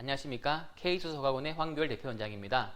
안녕하십니까. K수석학원의 황교열 대표원장입니다.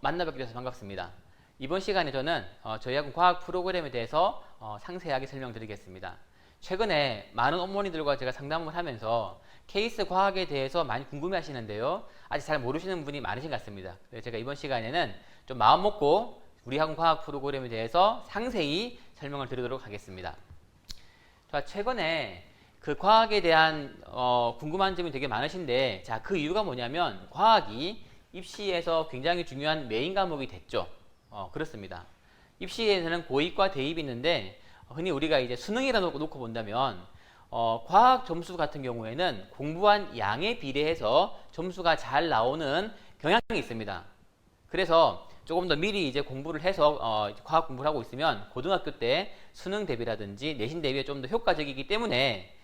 만나뵙게 돼서 반갑습니다. 이번 시간에 저는 저희 학원 과학 프로그램에 대해서 상세하게 설명드리겠습니다. 최근에 많은 어머니들과 제가 상담을 하면서 케이스 과학에 대해서 많이 궁금해 하시는데요. 아직 잘 모르시는 분이 많으신 것 같습니다. 그래서 제가 이번 시간에는 좀 마음 먹고 우리 학원 과학 프로그램에 대해서 상세히 설명을 드리도록 하겠습니다. 자, 최근에 그 과학에 대한 궁금한 점이 되게 많으신데, 자, 그 이유가 뭐냐면 과학이 입시에서 굉장히 중요한 메인 과목이 됐죠. 그렇습니다. 입시에서는 고입과 대입이 있는데, 흔히 우리가 이제 수능이라 놓고 본다면 과학 점수 같은 경우에는 공부한 양에 비례해서 점수가 잘 나오는 경향이 있습니다. 그래서 조금 더 미리 이제 공부를 해서 과학 공부를 하고 있으면 고등학교 때 수능 대비라든지 내신 대비에 좀 더 효과적이기 때문에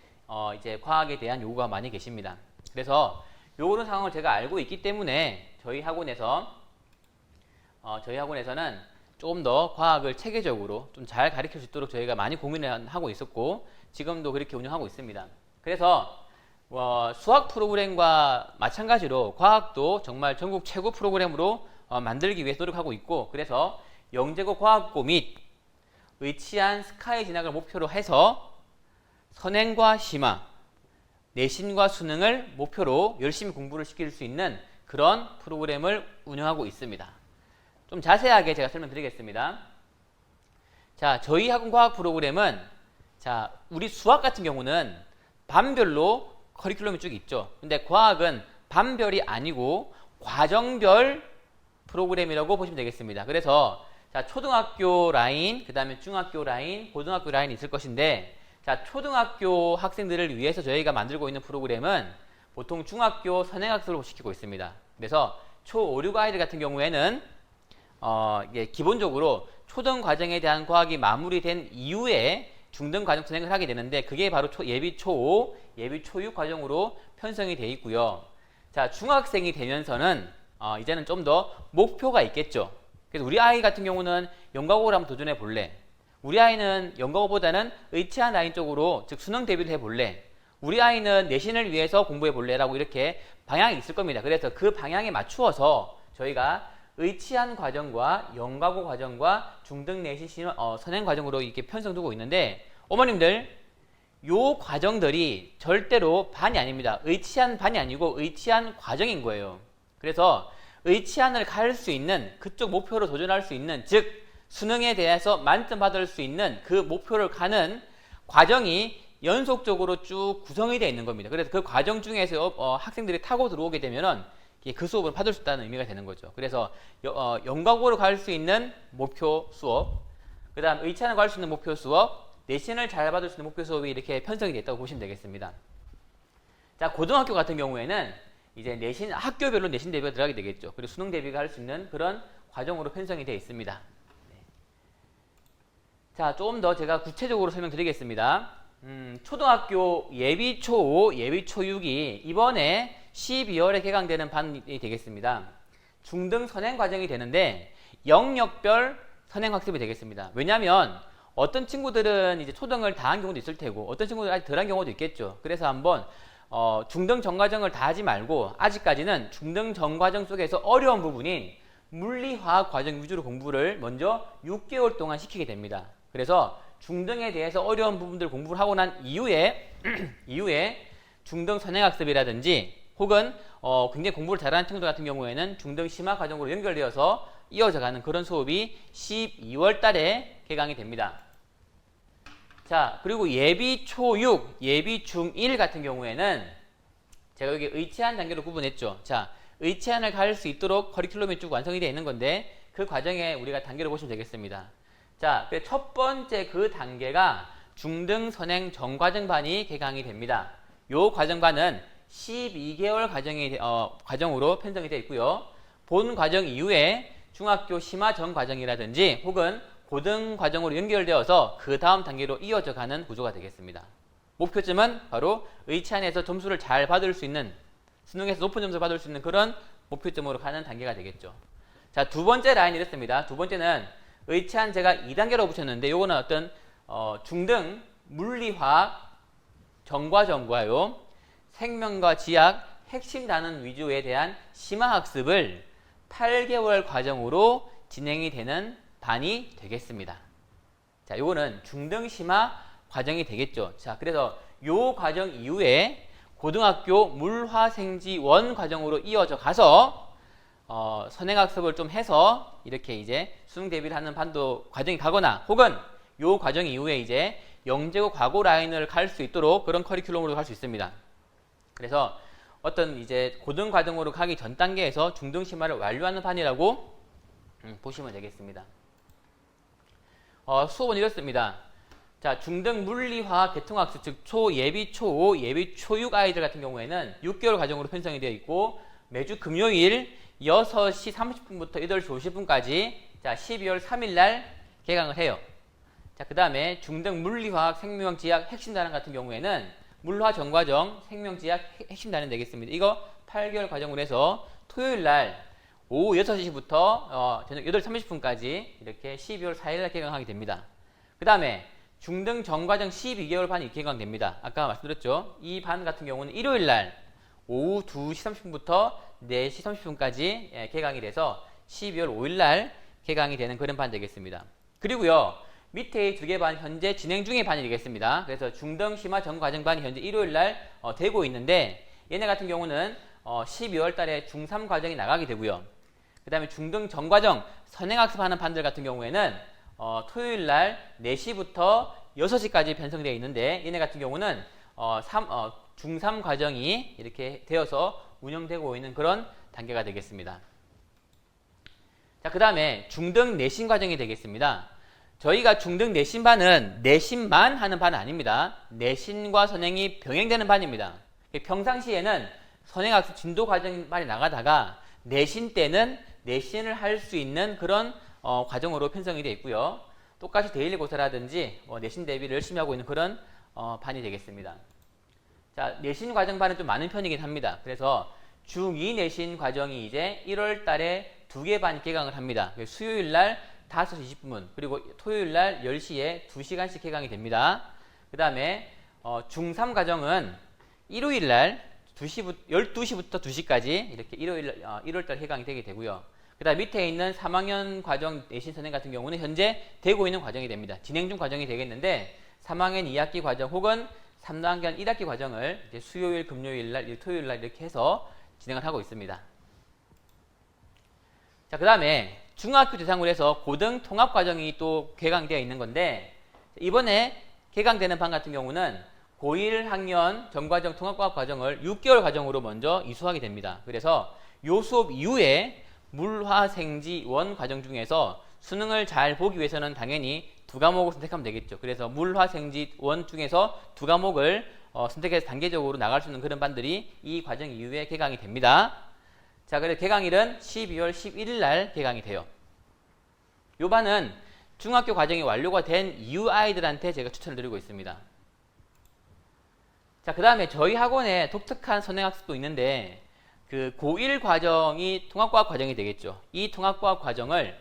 이제 과학에 대한 요구가 많이 계십니다. 그래서 요런 상황을 제가 알고 있기 때문에 저희 학원에서는 조금 더 과학을 체계적으로 좀 잘 가르칠 수 있도록 저희가 많이 고민을 하고 있었고, 지금도 그렇게 운영하고 있습니다. 그래서 수학 프로그램과 마찬가지로 과학도 정말 전국 최고 프로그램으로 만들기 위해 노력하고 있고, 그래서 영재고 과학고 및 의치한 스카이 진학을 목표로 해서 선행과 심화, 내신과 수능을 목표로 열심히 공부를 시킬 수 있는 그런 프로그램을 운영하고 있습니다. 좀 자세하게 제가 설명드리겠습니다. 자, 저희 학원 과학 프로그램은, 자, 우리 수학 같은 경우는 반별로 커리큘럼이 쭉 있죠. 근데 과학은 반별이 아니고 과정별 프로그램이라고 보시면 되겠습니다. 그래서 자, 초등학교 라인, 그 다음에 중학교 라인, 고등학교 라인이 있을 것인데, 자, 초등학교 학생들을 위해서 저희가 만들고 있는 프로그램은 보통 중학교 선행학습을 시키고 있습니다. 그래서 초5, 6 아이들 같은 경우에는 기본적으로 초등 과정에 대한 과학이 마무리된 이후에 중등 과정 선행을 하게 되는데, 그게 바로 예비 초5, 예비 초6 과정으로 편성이 되어 있고요. 자, 중학생이 되면서는 이제는 좀 더 목표가 있겠죠. 그래서 우리 아이 같은 경우는 연과고를 한번 도전해 볼래? 우리 아이는 연과고보다는 의치한 라인 쪽으로, 즉 수능 대비를 해볼래? 우리 아이는 내신을 위해서 공부해 볼래? 라고 이렇게 방향이 있을 겁니다. 그래서 그 방향에 맞추어서 저희가 의치한 과정과 연과고 과정과 중등 내신 선행 과정으로 이렇게 편성두고 있는데, 어머님들 요 과정들이 절대로 반이 아닙니다. 의치한 반이 아니고 의치한 과정인 거예요. 그래서 의치한을 갈 수 있는, 그쪽 목표로 도전할 수 있는, 즉 수능에 대해서 만점 받을 수 있는 그 목표를 가는 과정이 연속적으로 쭉 구성이 되어 있는 겁니다. 그래서 그 과정 중에서 학생들이 타고 들어오게 되면은 그 수업을 받을 수 있다는 의미가 되는 거죠. 그래서 연과고로 갈 수 있는 목표 수업, 그 다음 의치한을 갈 수 있는 목표 수업, 내신을 잘 받을 수 있는 목표 수업이 이렇게 편성이 됐다고 보시면 되겠습니다. 자, 고등학교 같은 경우에는 이제 내신, 학교별로 내신 대비가 들어가게 되겠죠. 그리고 수능 대비가 할 수 있는 그런 과정으로 편성이 되어 있습니다. 자, 조금 더 제가 구체적으로 설명드리겠습니다. 초등학교 예비 초5, 예비 초6이 이번에 12월에 개강되는 반이 되겠습니다. 중등 선행 과정이 되는데 영역별 선행 학습이 되겠습니다. 왜냐하면 어떤 친구들은 이제 초등을 다 한 경우도 있을 테고, 어떤 친구들은 아직 덜 한 경우도 있겠죠. 그래서 한번 중등 전과정을 다 하지 말고 아직까지는 중등 전과정 속에서 어려운 부분인 물리화학 과정 위주로 공부를 먼저 6개월 동안 시키게 됩니다. 그래서 중등에 대해서 어려운 부분들 공부를 하고 난 이후에 중등 선행학습이라든지 혹은 굉장히 공부를 잘하는 친구들 같은 경우에는 중등 심화 과정으로 연결되어서 이어져가는 그런 수업이 12월 달에 개강이 됩니다. 자, 그리고 예비 초6, 예비 중1 같은 경우에는 제가 여기 의치한 단계로 구분했죠. 자, 의치한을 갈 수 있도록 커리큘럼이 쭉 완성이 되어 있는 건데, 그 과정에 우리가 단계로 보시면 되겠습니다. 자, 첫 번째 그 단계가 중등 선행 전과정반이 개강이 됩니다. 요 과정반은 12개월 과정으로 편성이 되어 있고요. 본 과정 이후에 중학교 심화 전 과정이라든지 혹은 고등 과정으로 연결되어서 그 다음 단계로 이어져 가는 구조가 되겠습니다. 목표점은 바로 의치안에서 점수를 잘 받을 수 있는, 수능에서 높은 점수를 받을 수 있는 그런 목표점으로 가는 단계가 되겠죠. 자, 두 번째 라인이 이렇습니다. 두 번째는 의치안 제가 2단계로 붙였는데, 요거는 어떤 중등 물리화학 전과정과요, 생명과 지학, 핵심 단원 위주에 대한 심화학습을 8개월 과정으로 진행이 되는 반이 되겠습니다. 자, 요거는 중등 심화 과정이 되겠죠. 자, 그래서 요 과정 이후에 고등학교 물화생지 원 과정으로 이어져 가서 선행학습을 좀 해서 이렇게 이제 수능 대비를 하는 반도 과정이 가거나 혹은 요 과정 이후에 이제 영재고 과고 라인을 갈 수 있도록 그런 커리큘럼으로 갈 수 있습니다. 그래서 어떤 이제 고등 과정으로 가기 전 단계에서 중등 심화를 완료하는 판이라고 보시면 되겠습니다. 수업은 이렇습니다. 자, 중등 물리화학 계통학습, 즉 예비 초5, 예비 초6 아이들 같은 경우에는 6개월 과정으로 편성이 되어 있고 매주 금요일 6시 30분부터 8시 50분까지 자, 12월 3일 날 개강을 해요. 자, 그 다음에 중등 물리화학 생명지학 핵심 단원 같은 경우에는 물화 전과정 생명지학 핵심 단원 되겠습니다. 이거 8개월 과정으로 해서 토요일 날 오후 6시부터 저녁 8시 30분까지 이렇게 12월 4일 날 개강하게 됩니다. 그 다음에 중등 전과정 12개월 반이 개강됩니다. 아까 말씀드렸죠. 이 반 같은 경우는 일요일 날 오후 2시 30분부터 4시 30분까지 개강이 돼서 12월 5일 날 개강이 되는 그런 반 되겠습니다. 그리고요. 밑에 두 개 반 현재 진행 중의 반이 되겠습니다. 그래서 중등 심화 전과정 반이 현재 일요일 날 되고 있는데 얘네 같은 경우는 12월 달에 중3 과정이 나가게 되고요. 그 다음에 중등 전과정 선행학습하는 반들 같은 경우에는 토요일 날 4시부터 6시까지 편성되어 있는데 얘네 같은 경우는 중3 과정이 이렇게 되어서 운영되고 있는 그런 단계가 되겠습니다. 자, 그 다음에 중등 내신 과정이 되겠습니다. 저희가 중등 내신반은 내신만 하는 반은 아닙니다. 내신과 선행이 병행되는 반입니다. 평상시에는 선행학습 진도 과정반이 나가다가 내신 때는 내신을 할 수 있는 그런 과정으로 편성이 되어 있고요. 똑같이 데일리고사라든지 내신 대비를 열심히 하고 있는 그런 반이 되겠습니다. 자, 내신 과정반은 좀 많은 편이긴 합니다. 그래서 중2 내신 과정이 이제 1월 달에 2개 반 개강을 합니다. 수요일 날 5시 20분 그리고 토요일 날 10시에 2시간씩 개강이 됩니다. 그 다음에 중3 과정은 일요일 날 12시부터 2시까지 이렇게 1월 달 개강이 되게 되고요. 그 다음 밑에 있는 3학년 과정 내신 선행 같은 경우는 현재 되고 있는 과정이 됩니다. 진행 중 과정이 되겠는데 3학년 2학기 과정 혹은 3학년 1학기 과정을 이제 수요일, 금요일 날, 토요일 날 이렇게 해서 진행을 하고 있습니다. 자, 그 다음에 중학교 대상으로 해서 고등 통합 과정이 또 개강되어 있는 건데 이번에 개강되는 반 같은 경우는 고1 학년 전과정 통합과학 과정을 6개월 과정으로 먼저 이수하게 됩니다. 그래서 요 수업 이후에 물화생지 원 과정 중에서 수능을 잘 보기 위해서는 당연히 두 과목을 선택하면 되겠죠. 그래서 물화생지 원 중에서 두 과목을 선택해서 단계적으로 나갈 수 있는 그런 반들이 이 과정 이후에 개강이 됩니다. 자, 그래서 개강일은 12월 11일 날 개강이 돼요. 요 반은 중학교 과정이 완료가 된 이후 아이들한테 제가 추천을 드리고 있습니다. 자, 그 다음에 저희 학원에 독특한 선행학습도 있는데 그 고1 과정이 통합과학 과정이 되겠죠. 이 통합과학 과정을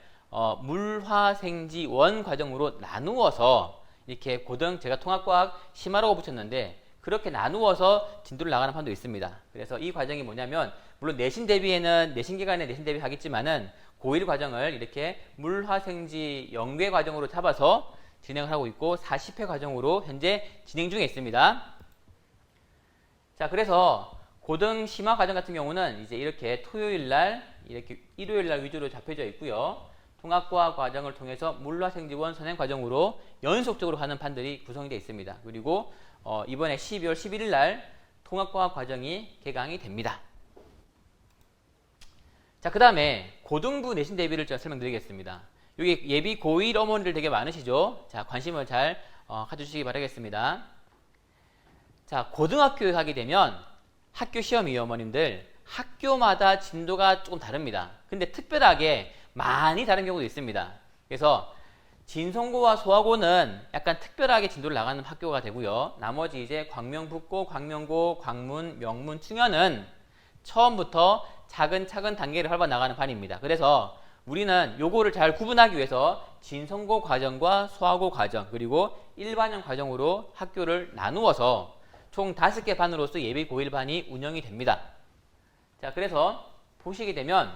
물화생지 원 과정으로 나누어서 이렇게 고등 제가 통합과학 심화라고 붙였는데 그렇게 나누어서 진도를 나가는 판도 있습니다. 그래서 이 과정이 뭐냐면 물론 내신 대비에는 내신 기간에 내신 대비 하겠지만은 고1 과정을 이렇게 물화생지 연계 과정으로 잡아서 진행을 하고 있고 40회 과정으로 현재 진행 중에 있습니다. 자, 그래서 고등 심화 과정 같은 경우는 이제 이렇게 토요일 날, 이렇게 일요일 날 위주로 잡혀져 있고요. 통합과학 과정을 통해서 물화생지원 선행 과정으로 연속적으로 가는 판들이 구성이 되어 있습니다. 그리고 이번에 12월 11일 날 통합과학 과정이 개강이 됩니다. 자, 그 다음에 고등부 내신 대비를 좀 설명드리겠습니다. 여기 예비 고1 어머니들 되게 많으시죠? 자, 관심을 잘 가져주시기 바라겠습니다. 자, 고등학교에 가게 되면 학교 시험이 어머님들 학교마다 진도가 조금 다릅니다. 근데 특별하게 많이 다른 경우도 있습니다. 그래서 진성고와 소화고는 약간 특별하게 진도를 나가는 학교가 되고요. 나머지 이제 광명북고, 광명고, 광문, 명문, 충현은 처음부터 차근차근 단계를 밟아 나가는 판입니다. 그래서 우리는 요거를 잘 구분하기 위해서 진성고 과정과 소화고 과정 그리고 일반형 과정으로 학교를 나누어서 총 5개 반으로서 예비 고1 반이 운영이 됩니다. 자, 그래서 보시게 되면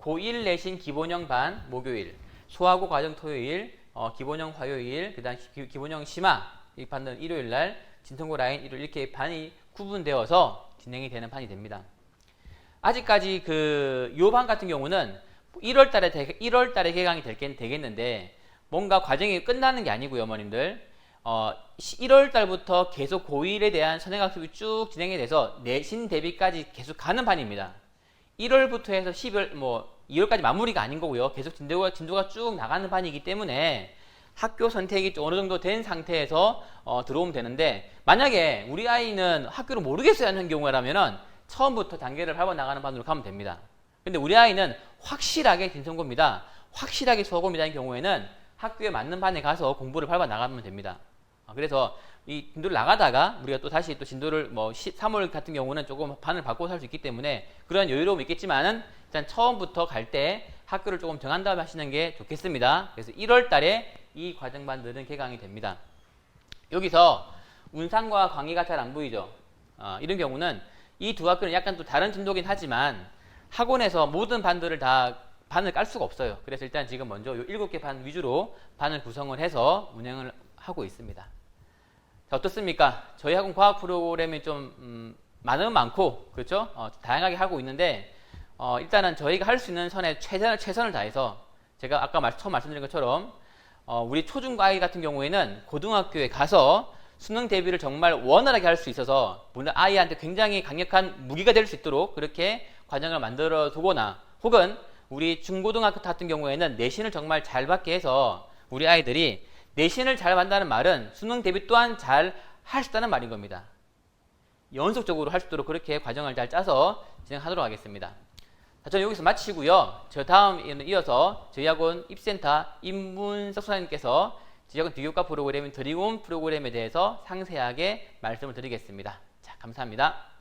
고1 내신 기본형 반 목요일, 소화고 과정 토요일, 기본형 화요일, 그다음 기본형 심화 이 반은 일요일 날, 진성고 라인 일요일 이렇게 반이 구분되어서 진행이 되는 판이 됩니다. 아직까지 요 반 같은 경우는 1월 달에 개강이 되겠는데 뭔가 과정이 끝나는 게 아니고요, 어머님들. 1월 달부터 계속 고1에 대한 선행학습이 쭉 진행이 돼서 내신 대비까지 계속 가는 판입니다. 1월부터 해서 12월, 2월까지 마무리가 아닌 거고요. 계속 진도가 쭉 나가는 판이기 때문에 학교 선택이 어느 정도 된 상태에서 들어오면 되는데, 만약에 우리 아이는 학교를 모르겠어요 하는 경우라면은 처음부터 단계를 밟아 나가는 판으로 가면 됩니다. 근데 우리 아이는 확실하게 진성고입니다, 확실하게 수화고입니다인 경우에는 학교에 맞는 반에 가서 공부를 밟아 나가면 됩니다. 그래서 이 진도를 나가다가 우리가 또 다시 또 진도를 3월 같은 경우는 조금 반을 바꿔서 할 수 있기 때문에 그런 여유로움이 있겠지만은 일단 처음부터 갈 때 학교를 조금 정한 다음에 하시는 게 좋겠습니다. 그래서 1월 달에 이 과정반들은 개강이 됩니다. 여기서 운산과 광희가 잘 안 보이죠? 이런 경우는 이 두 학교는 약간 또 다른 진도긴 하지만 학원에서 모든 반들을 다 반을 깔 수가 없어요. 그래서 일단 지금 먼저 요 7개 반 위주로 반을 구성을 해서 운영을 하고 있습니다. 자, 어떻습니까? 저희 학원 과학 프로그램이 좀 많으면 많고, 그렇죠? 다양하게 하고 있는데 일단은 저희가 할 수 있는 선에 최선을 다해서, 제가 아까 처음 말씀드린 것처럼 우리 초중고 아이 같은 경우에는 고등학교에 가서 수능 대비를 정말 원활하게 할 수 있어서 물론 아이한테 굉장히 강력한 무기가 될 수 있도록 그렇게 과정을 만들어 두거나, 혹은 우리 중고등학교 같은 경우에는 내신을 정말 잘 받게 해서 우리 아이들이 내신을 잘 받는다는 말은 수능 대비 또한 잘 할 수 있다는 말인 겁니다. 연속적으로 할 수 있도록 그렇게 과정을 잘 짜서 진행하도록 하겠습니다. 자, 저는 여기서 마치고요. 저 다음에는 이어서 저희 학원 입센터 임문석 소장님께서 저희 학원 비교과 프로그램인 드림홈 프로그램에 대해서 상세하게 말씀을 드리겠습니다. 자, 감사합니다.